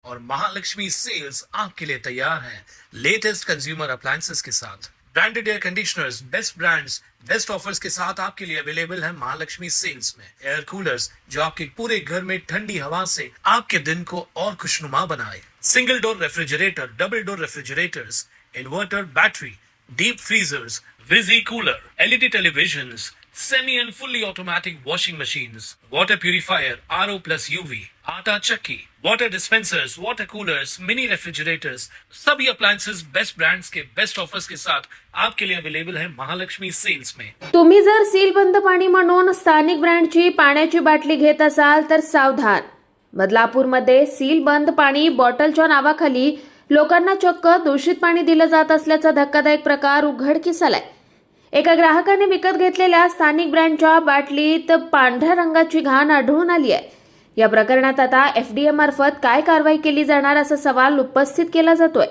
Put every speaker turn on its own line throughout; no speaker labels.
और महालक्ष्मी सेल्स आपके लिए तैयार है लेटेस्ट कंज्यूमर अप्लायंसेस के साथ। Branded air conditioners, best brands, best offers के साथ आपके लिए अवेलेबल है महालक्ष्मी सेल्स में। एयर कूलर्स जो आपके पूरे घर में ठंडी हवा से आपके दिन को और खुशनुमा बनाए। Single door refrigerator, double door refrigerators, inverter battery, deep freezers, विजी cooler, LED televisions, semi and fully automatic washing machines, water purifier, RO plus UV, आटा चक्की, water dispensers, water coolers, mini refrigerators, सभी appliances बेस्ट ब्रांड्स के best offers के साथ आपके लिए available है Mahalakshmi sales में।
तुम्ही जर सीलबंद पाणी म्हणून स्थानिक ब्रँडची पाण्याची बाटली घेत असाल तर सावधान। बदलापूरमध्ये सीलबंद पाणी बॉटलच्या नावाखाली लोकांना चक्क दूषित पाणी दिलं जात असल्याचा धक्कादायक प्रकार उघडकीस आलाय। एका ग्राहकाने विकत घेतलेल्या स्थानिक ब्रँडच्या बाटलीत पांढऱ्या रंगाची घाण आढळून आली आहे। या प्रकरणात आता एफडीए मार्फत काय कारवाई केली जाणार असा सवाल उपस्थित केला जातोय।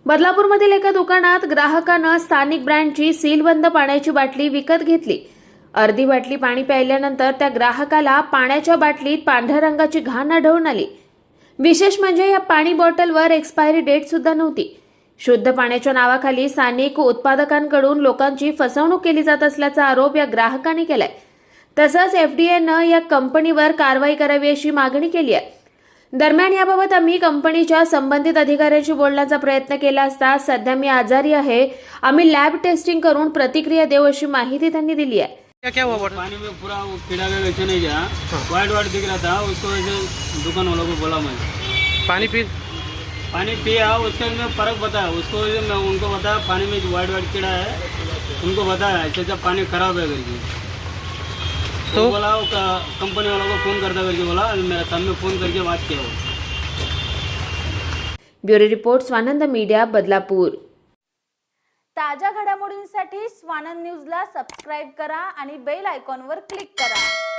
बदलापूरमधील एका दुकानात ग्राहकानं स्थानिक ब्रँडची सीलबंद पाण्याची बाटली विकत घेतली। अर्धी बाटली पाणी प्यायल्यानंतर त्या ग्राहकाला पाण्याच्या बाटलीत पांढऱ्या रंगाची घाण आढळून आली। विशेष म्हणजे या पाणी बॉटलवर एक्सपायरी डेट सुद्धा नव्हती। शुद्ध पाण्याच्या नावाखाली स्थानिक उत्पादकांकडून लोकांची फसवणूक केली जात असल्याचा आरोप या ग्राहकाने केलाय। तसंच एफडीएनं या कंपनीवर कारवाई करावी अशी मागणी केली आहे। दरम्यान याबाबत आम्ही कंपनीच्या संबंधित अधिकाऱ्यांशी बोलण्याचा प्रयत्न केला असता सध्या मी आजारी आहे, आम्ही लॅब टेस्टिंग करून प्रतिक्रिया देऊ अशी माहिती त्यांनी दिली आहे।
क्या हुआ बॉटल? पानी में पूरा वो कीड़ा का वैसे नहीं गया, वाइट वाइट दिख रहा था, उसको वैसे दुकान वालों को बोला मैं पानी पिया, उसके में फ़र्क बताया उसको, मैं उनको बताया पानी में जो वाइट वाइट कीड़ा है उनको बताया ऐसा पानी खराब है करके। तो बोला कंपनी वालों को फ़ोन करता करके बोला, मेरे सामने फ़ोन करके बात किया।
Bureau report Swanand media Badlapur.
ताज्या घडामोडींसाठी स्वानंद न्यूजला सबस्क्राईब करा आणि बेल आयकॉनवर क्लिक करा।